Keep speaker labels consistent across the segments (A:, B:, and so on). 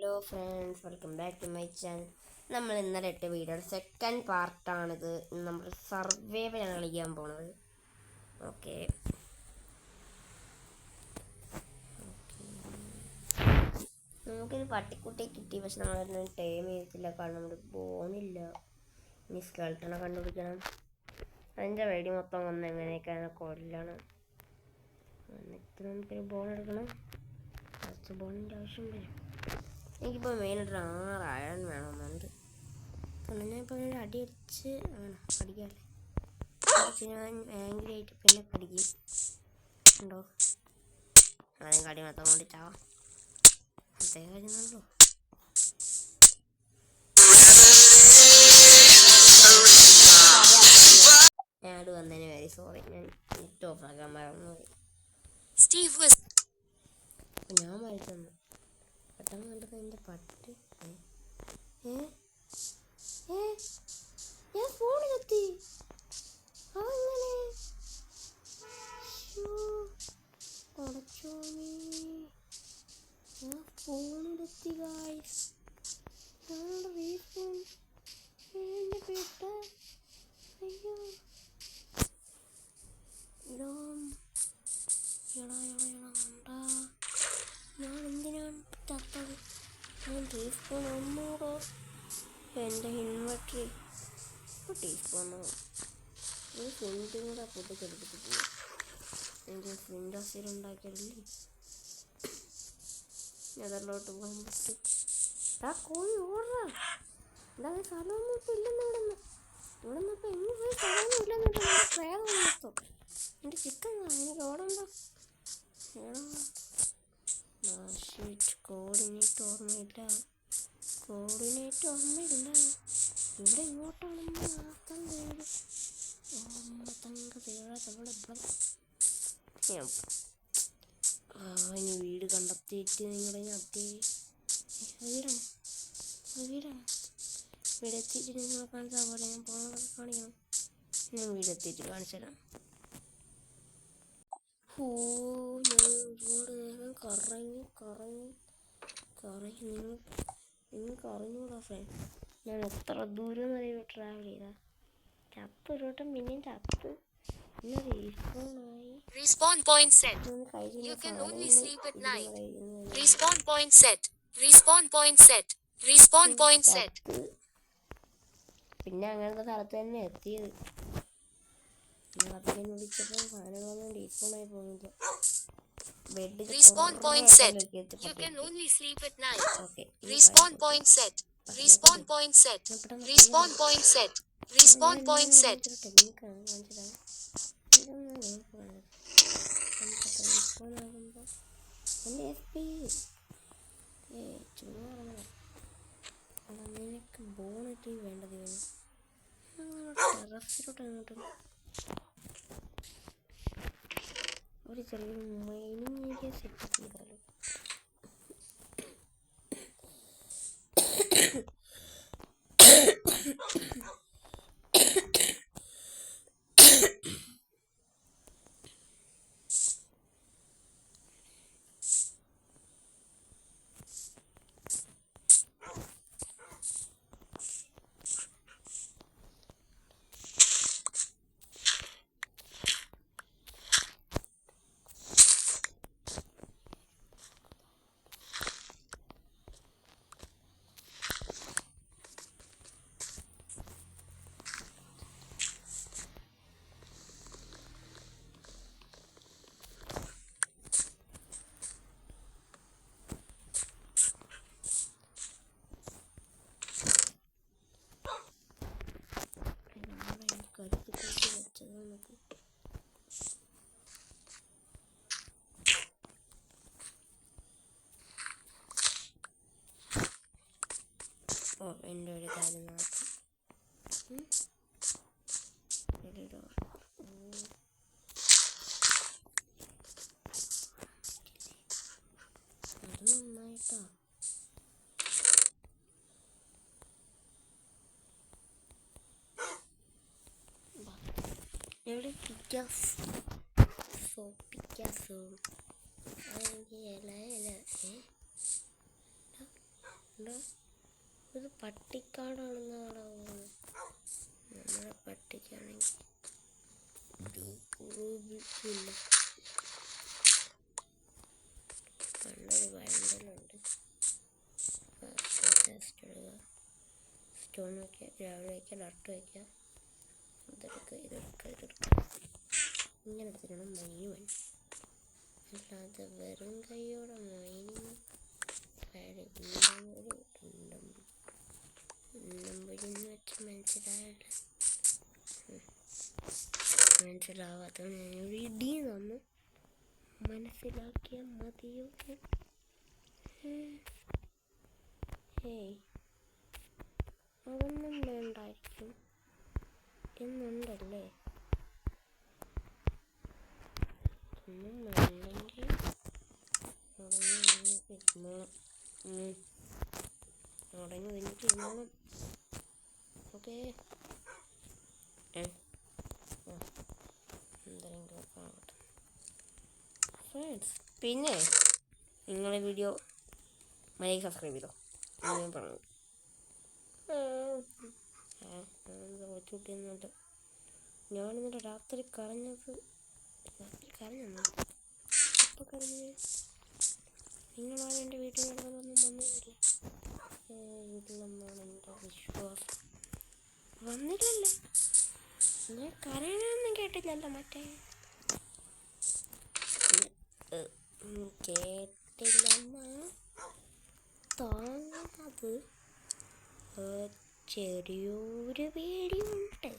A: Hello friends, welcome back to my channel. നമ്മൾ ഇന്നലെ ഇട്ട വീഡിയോയുടെ സെക്കൻഡ് പാർട്ടാണിത്. നമ്മൾ സർവൈവലാണ് കളിക്കാൻ പോണത്. ഓക്കെ, നമുക്കൊരു പട്ടിക്കുട്ടിയെ കിട്ടി. പക്ഷെ നമ്മളൊന്നും ടൈം ചെയ്തിട്ടില്ല, കാരണം നമ്മൾ പോകുന്നില്ല. ഇനി സ്കെൽട്ടനെ കണ്ടുപിടിക്കണം. അതിൻ്റെ വെടി മൊത്തം വന്ന് എങ്ങനെയൊക്കെയാണ് കൊല്ലണം. എന്നിട്ട് നമുക്കൊരു ബോൾ എടുക്കണം. കുറച്ച് ബോളിൻ്റെ ആവശ്യം വരും. എനിക്കിപ്പോൾ മെയിനായിട്ട് 6 അയൺ വേണമെന്നുണ്ട്. കാരണം ഞാൻ ഇപ്പോൾ ഒരു അടി അടിച്ച് അടിക്കാമല്ലേ. ഞാൻ ആംഗ്രിയായിട്ട് പിന്നെ കടിക്കും. ഉണ്ടോ? ആദ്യം കടി മൊത്തം കൊണ്ടിട്ടാവാം. പ്രത്യേക കാര്യമാണല്ലോ. ഞാൻ അത് വന്നതിന് വെരി സോറി. ഞാൻ നെറ്റ് ഓഫ് ആക്കാൻ മറന്നുപോയി. ഞാൻ മരിച്ചു പെട്ടെന്ന് കണ്ടത് എൻ്റെ പട്ടി. ഞാൻ ഫോണിലെത്തി. അതെങ്ങനെ? ഞാൻ ഫോണിലെത്തി ഗായ്സ്. ഞങ്ങളുടെ റീഫോൺ എൻ്റെ പേട്ട. അയ്യോ ഉണ്ടാ. ഞാൻ എന്തിനാണ് തത്തത്? ഞാൻ ടീസ്പൂൺ ഒന്നൂറോ എൻ്റെ ഇൻവെർട്ടറി ടീസ്പൂണോ ഒരു ഫ്രിൻറ്റും കൂടെ പൊട്ടിച്ചെടുത്തിട്ട് പോകും. എനിക്ക് ഫ്രിൻ്റ് അസീൽ ഉണ്ടാക്കിയതല്ലേ. അതിലോട്ട് പോകാൻ പറ്റും. ആ കോഴി ഓടാ. എന്താ സ്ഥലമൊന്നും ഇപ്പം ഇല്ലെന്ന് ഇവിടെ നിന്ന് ഇപ്പം എങ്ങനെ പോയി സ്ഥലമൊന്നും ഇല്ലെന്നിട്ട് എൻ്റെ പ്രേതം നിർത്തും. എൻ്റെ ചിക്കൻ എനിക്ക് ഓടണ്ട. കോർഡിനേറ്റ് ഓർമ്മയില്ല. ഇവിടെ എങ്ങോട്ടാണെന്ന് ഇനി വീട് കണ്ടെത്തിയിട്ട് നിങ്ങളുടെ വീടാണ്. വീട് എത്തിയിട്ട് നിങ്ങളെ കാണിച്ചാൽ പോലെ ഞാൻ പോകുന്നതൊക്കെ കാണിക്കണം. ഞാൻ വീടെത്തിയിട്ട് കാണിച്ചു തരാം. ഞാൻ ഒരുപാട് നേരം കറങ്ങി നിങ്ങൾക്ക് അറിഞ്ഞൂടാ ഫ്രണ്ട്. ഞാൻ എത്ര ദൂരം വരെ ട്രാവൽ ചെയ്താ. ചത്ത് ഒരു വട്ടം പിന്നെയും ചത്ത്. പിന്നെ
B: Respawn point set. You can only sleep at night. Respawn point set. Respawn point set. Respawn point set.
A: പിന്നെ അങ്ങനത്തെ സ്ഥലത്ത് തന്നെ എത്തിയത്. അധികം വിളിച്ചപ്പോൾ സാധനങ്ങളൊന്നും ഡീസ്പോണായി പോകുന്നില്ല.
B: Respawn point set. You can only sleep at night. Respawn point set. Respawn point set. Respawn point set. Respawn point set.
A: നിനക്ക് ബോണിട്ട് വേണ്ടത് ടെറസിലോട്ട് അങ്ങോട്ട് ഒരു ചെറിയൊരു മൈനിങ് ഏരിയ സെറ്റ് ചെയ്താലും. എൻ്റെ ഒരു കാര്യം നോക്കാം. അത് നന്നായിട്ടാ. എവിടെ പിക്കാസോ ഇവിടെ ഇത് പട്ടിക്കാടാണെന്നാണ് തോന്നുന്നത്. നമ്മുടെ പട്ടിക്കാണെങ്കിൽ ഇല്ല. പണ്ടൊരു വയമ്പലുണ്ട്. സ്റ്റോൺ വയ്ക്കുക, ഗ്രാവൽ വയ്ക്കുക, ഡർട്ട് വയ്ക്കുക, ഇതെടുക്കുക. ഇങ്ങനെ എടുത്തിട്ടാണ് മൈന്. അല്ലാതെ വെറും കൈയോടെ മൈനിങ് മനസ്സിലാവാത്ത ഞാനൊരു ഇടി തന്നു. മനസ്സിലാക്കിയാൽ മതിയോ? അതൊന്നും വേണ്ടായിരിക്കും എന്നുണ്ടല്ലേ. ഒന്നും വേണ്ടെങ്കിൽ ഉടങ്ങി കഴിഞ്ഞിരുന്നോളും. ഓക്കെ, എന്തെങ്കിലും ആവട്ടെ ഫ്രണ്ട്സ്. പിന്നെ നിങ്ങളെ വീഡിയോ മര്യാദയ്ക്ക് സബ്സ്ക്രൈബ് ചെയ്തോ. ഞാൻ പറഞ്ഞു കൊച്ചുകുട്ടിയെന്നുണ്ട്. ഞാനിന്നലെ രാത്രി കരഞ്ഞു. എപ്പോൾ കരഞ്ഞു? നിങ്ങളാരും എൻ്റെ വീട്ടിൽ നടക്കാനൊന്നും വന്നില്ല. വീട്ടിലെന്നാണ് എൻ്റെ വിശ്വാസം. വന്നില്ലല്ലോ. ഞാൻ കരയണമെന്നും കേട്ടില്ലല്ലോ. മറ്റേ കേട്ടില്ലെന്ന് തോന്നുന്നത്. ചെറിയൊരു പേടിയുണ്ട്.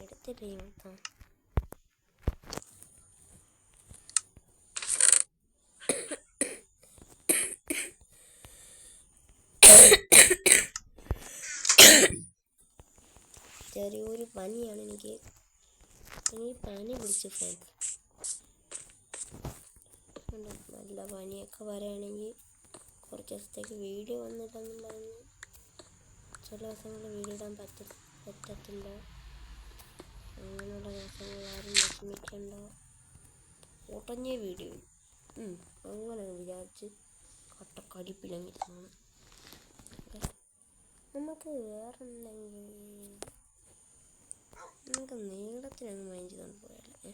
A: എടുത്തില്ലേ മൊത്തം? ചെറിയൊരു പനിയാണ് എനിക്ക് പനി പിടിച്ചു ഫ്രണ്ട്സ്. നല്ല പനിയൊക്കെ വരികയാണെങ്കിൽ കുറച്ച് ദിവസത്തേക്ക് വീഡിയോ വന്നില്ലെന്നും പറഞ്ഞ് ചില ദിവസങ്ങളിൽ വീഡിയോ ഇടാൻ പറ്റത്തില്ല. അങ്ങനെയുള്ള ദിവസങ്ങളിൽ ആരും വിഷമിക്കണ്ട. ഉടഞ്ഞ വീഡിയോ അങ്ങനെ വിചാരിച്ച് കട്ടക്കടിപ്പില്ലെങ്കിൽ നമുക്ക് വേറെന്തെങ്കിലും നമുക്ക് നീളത്തിനങ്ങ് മൈൻഡ് ചെയ്തുകൊണ്ട് പോയാലേ.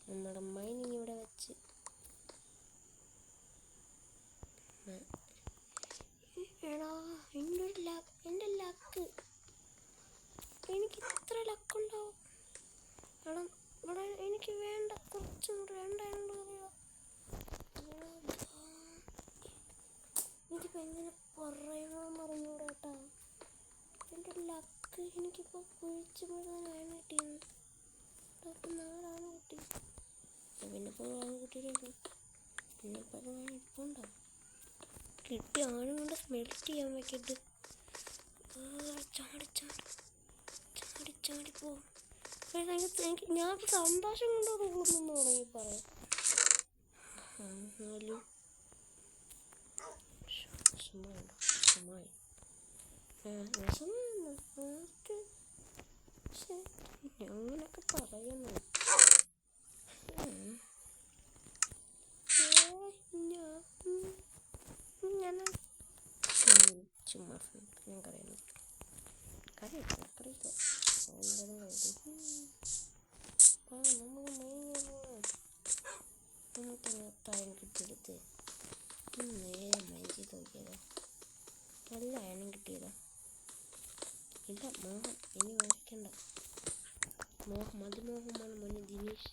A: നമ്മുടെ മൈനിങ് ഇവിടെ വെച്ച് എടാ എൻ്റെ ലക്ക് എനിക്ക് ഇത്ര ലക്കുണ്ടാവും. എടാ ഇവിടെ എനിക്ക് വേണ്ട കുറച്ചും കൂടെ വേണ്ടായിരുന്നു. എനിക്കിപ്പോൾ എങ്ങനെ പറയണമെന്ന് അറിഞ്ഞൂടെ കേട്ടാ. എൻ്റെ ലക്ക് എനിക്കിപ്പോൾ കുഴിച്ച് മുഴുവനാണ് കിട്ടിയത്. ഇപ്പം 4 ആണ് കിട്ടി. പിന്നെ ഇപ്പോൾ കിട്ടിയിട്ടുണ്ട്. പിന്നെ ഇപ്പോൾ ഇപ്പോൾ ഉണ്ടാവും. കിട്ടിയ ആണും കൊണ്ട് സ്മെൽറ്റ് ചെയ്യാൻ വെക്കിട്ട് ചാടി പോകും. എനിക്ക് ഞാൻ സന്തോഷം കൊണ്ടോ തോന്നുന്നു തുടങ്ങി പറയാം. എന്നാലും ഞാനൊക്കെ പറയുന്നു. ചുമ്മാ ഞാൻ കറിയുന്നു. കറിയില്ല നമുക്ക് നേരത്തായം കിട്ടിയെടുത്ത് നേരെ മൈൻഡ് ചെയ്ത് നോക്കിയതാ. നല്ല അയണം കിട്ടിയതാ. ഇല്ല മോഹം ഇനി വരയ്ക്കണ്ട. അതിമോഹമാണ് മോനെ ദിനേശ്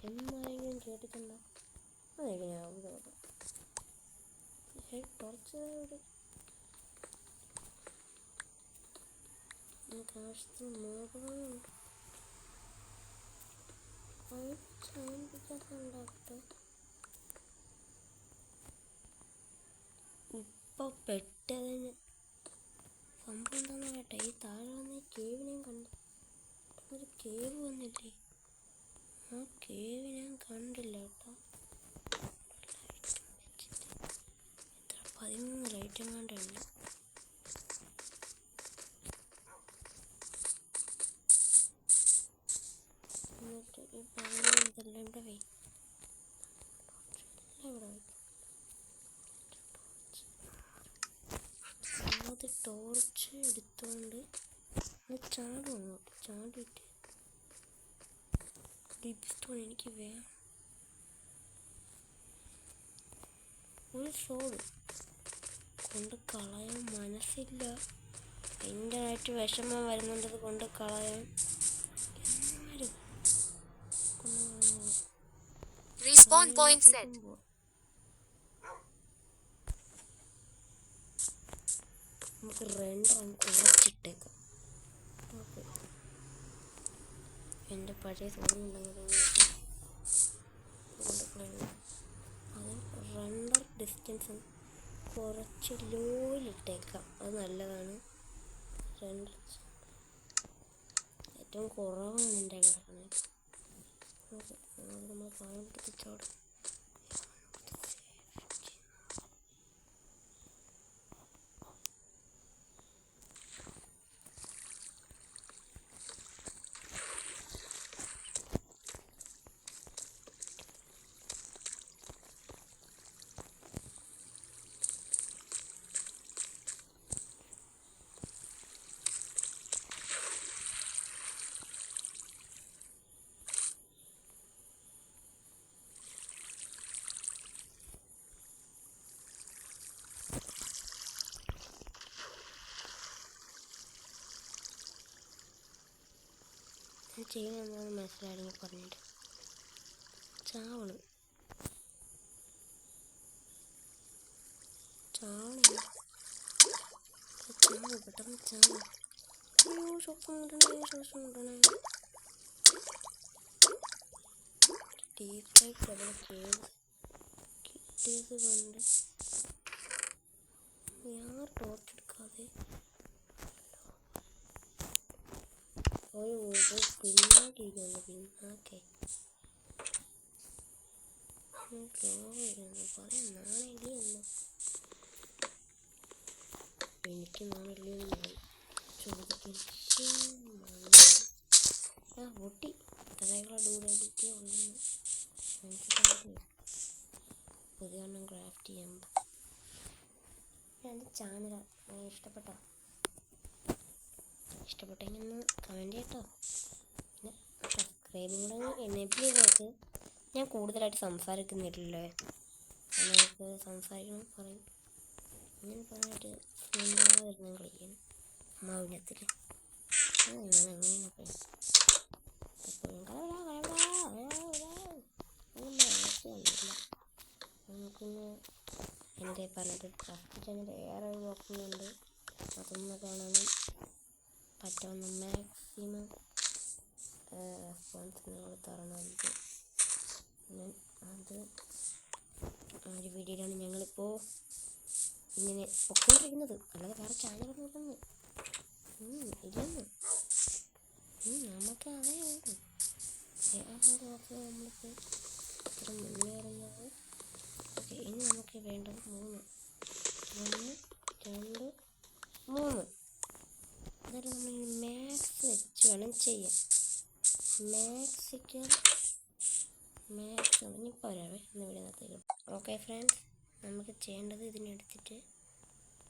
A: എന്നായെങ്കിലും കേട്ടിട്ടുണ്ടോ? അതെങ്ങനെ ആവുക? ടോർച്ച് ആവശ്യത്തിന് മോഹമുണ്ട്. ഇപ്പൊ പെട്ടതിന് സംഭവം എന്താന്ന് കേട്ടെ. ഈ താഴെ വന്ന കേവിനെയും കണ്ടു. ഒരു കേവ് വന്നില്ലേ? ആ കേവ് ഞാൻ കണ്ടില്ല കേട്ടോ. 13 ലൈറ്റ് എങ്ങാണ്ടുണ്ട്. എന്നിട്ട് ഈ 13 ഇതെല്ലാം ഇവിടെ വയ്ക്കും. ഇവിടെ വയ്ക്കും. അത് ടോർച്ച് എടുത്തോണ്ട് ചാടും അങ്ങോട്ട്. ചാടിയിട്ട് ലിപ്സ്റ്റോൺ എനിക്ക് വേണം. ഒരു സോഡ് കൊണ്ട് കളയാൻ മനസ്സില്ല. എൻ്റെ ആയിട്ട് വിഷമം വരുന്നുണ്ടത് കൊണ്ട് കളയാൻ. എന്നാലും
B: Respawn point set.
A: നമുക്ക് രണ്ടെണ്ണം കുറച്ചിട്ടേക്കാം. ഓക്കെ, എൻ്റെ പഴയ സോഡുണ്ടെങ്കിൽ അത് റണ്ടർ ഡിസ്റ്റൻസും കുറച്ച് ലോയിലിട്ടേക്കാം. അത് നല്ലതാണ്. ഏറ്റവും കുറവാണ് എൻ്റെ കിടക്കുന്നത്. ഓക്കെ, നമ്മൾ പാവെടുത്ത് ചാടും. ചെയ്യുന്നത് എന്താണെന്ന് മനസ്സിലായെങ്കിൽ പറഞ്ഞിട്ട് ചാവണം. പെട്ടെന്ന് ചാവും. ശ്വാസം കിട്ടണേ. ഡീപ്പായിട്ട് അവിടെ കിട്ടിയത് കൊണ്ട് ഞാൻ ടോർച്ചെടുക്കാതെ പിന്നാക്കിയിരിക്കുന്നു. പിന്നാക്കെ പറയാൻ നാണില്ലെന്ന് എനിക്ക് നാണില്ലെന്ന് ചോദിക്കും. പൊട്ടി തലകളെ ഡൂഡടിക്ക് ഉണ്ടെന്ന് മനസ്സിലാക്കി പുതിയ എണ്ണം ക്രാഫ്റ്റ് ചെയ്യുമ്പോൾ. എൻ്റെ ചാനൽ ഇഷ്ടപ്പെട്ടെങ്കിൽ ഒന്ന് കമൻറ്റ് ചെയ്യട്ടോ. പിന്നെ സബ്സ്ക്രൈബും കൂടെ എനേബിൾ ചെയ്തേക്ക്. ഞാൻ കൂടുതലായിട്ട് സംസാരിക്കുന്നില്ലല്ലോ. നമുക്ക് സംസാരിക്കണം പറയും. ഞാൻ പറഞ്ഞിട്ട് വരുന്ന കളിക്കാൻ അമ്മാവിനത്തിൽ ഞാൻ എങ്ങനെയാണ് പറയും. എപ്പോഴും നമുക്കിന്ന് എൻ്റെ പറഞ്ഞിട്ട് ക്രാഫ്റ്റ് ചാനൽ ഏറെ നോക്കുന്നുണ്ട്. അതൊന്ന് കാണാനും പറ്റാവുന്ന മാക്സിമം റെസ്പോൺസ് നിങ്ങൾ തരണമെങ്കിൽ അത് ആ ഒരു വീഡിയോയിലാണ് ഞങ്ങളിപ്പോൾ ഇങ്ങനെ പൊക്കോണ്ടിരിക്കുന്നത്. അല്ലാതെ വേറെ ചാനൽ നോക്കുന്നു ഇല്ലെന്ന് നമുക്ക് അതേ ഉള്ളൂ. നമ്മളിപ്പോൾ ഇത്ര മുന്നേറുന്നത്. ഓക്കെ, ഇനി നമുക്ക് വേണ്ടത് 3 1 2 3. അതായത് നമ്മൾ മാക്സ് വെച്ച് വേണം ചെയ്യാൻ. മാക്സ് ഇനിയിപ്പോൾ വരാവേ ഒന്ന് വീടിനകത്തേക്ക്. ഓക്കെ ഫ്രണ്ട്സ്, നമുക്ക് ചെയ്യേണ്ടത് ഇതിനെടുത്തിട്ട്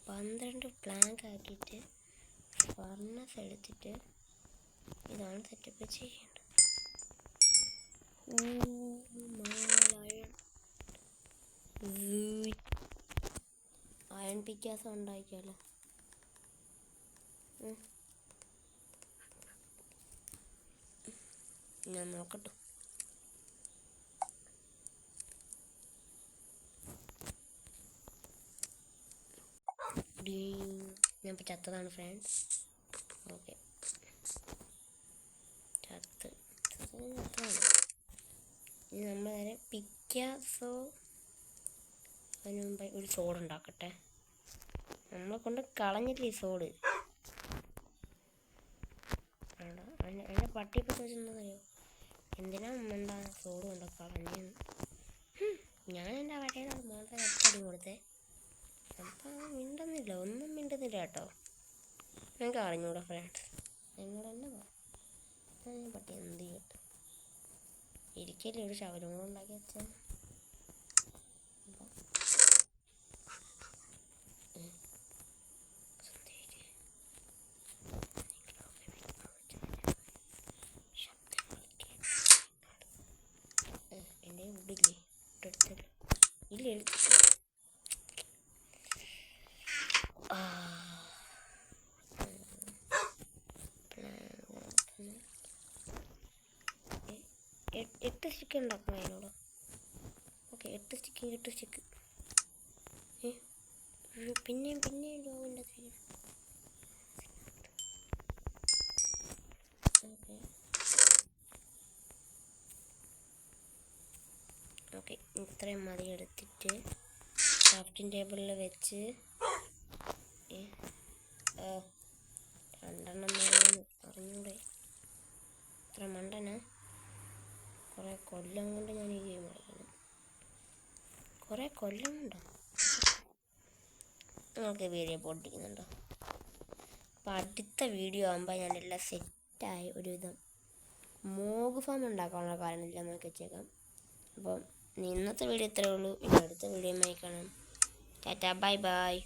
A: 12 പ്ലാങ്ക് ആക്കിയിട്ട് ഫർണസ് എടുത്തിട്ട് ഇതാണ് സെറ്റപ്പ് ചെയ്യേണ്ടത്. അയൺ പിക്കാസ് ഉണ്ടാക്കിയാലോ. ഞാൻ നോക്കട്ടെ. ഞാൻ ഇപ്പോൾ ചത്തതാണ് ഫ്രണ്ട്സ്. ഓക്കെ, ചത്തതാണ്. ഇനി നമ്മൾ നേരെ പിക്കാസോ അതിന് മുമ്പ് ഒരു സോഡ് ഉണ്ടാക്കട്ടെ. നമ്മളെ കൊണ്ട് കളഞ്ഞില്ലേ ഈ സോഡ്. അതിൻ്റെ പട്ടിപ്പോൾ ചോദിച്ചെന്നറിയോ, എന്തിനാ ഉമ്മണ്ട സോഡ് കൊണ്ട് കളഞ്ഞെന്ന്. ഞാൻ എൻ്റെ പട്ടയിൽ അത് മാത്രം അടി കൊടുത്തേ. അപ്പം മിണ്ടുന്നില്ല, ഒന്നും മിണ്ടുന്നില്ല കേട്ടോ. ഞങ്ങൾക്ക് അറിഞ്ഞൂടാ ഫ്രണ്ട്സ്, എന്നോട് തന്നെ ഞാൻ പട്ടി എന്ത് ചെയ്യട്ടെ. ഇരിക്കല്ലേ ഒരു ശവരം കൂടെ ഉണ്ടാക്കി വെച്ചാൽ. എട്ട് സ്റ്റിക്ക് ഉണ്ടാക്കണം അതിനോട്. Okay 8 stick. പിന്നെയും ലോഗിൻ്റെ ഓക്കെ ഇത്രയും മതി എടുത്തിട്ട് ക്രാഫ്റ്റിംഗ് ടേബിളിൽ വെച്ച് 2 അറിഞ്ഞൂടെ ഇത്ര മണ്ടന. കുറേ കൊല്ലം കൊണ്ട് ഞാൻ ഈ ഗെയിം കളിക്കണം. കുറേ കൊല്ലം കൊണ്ടോ നിങ്ങൾക്ക് വീഡിയോ പൊട്ടിക്കുന്നുണ്ടോ? അപ്പോൾ അടുത്ത വീഡിയോ ആകുമ്പോൾ ഞാനെല്ലാം സെറ്റായി ഒരുവിധം മോഗ് ഫാം ഉണ്ടാക്കാനുള്ള കാര്യമില്ല നമുക്ക് വെച്ചേക്കാം. അപ്പം ഇന്നത്തെ വീഡിയോ ഇത്രയേ ഉള്ളൂ. ഇനി അടുത്ത വീഡിയോയുമായി കാണാം. Tata bye bye.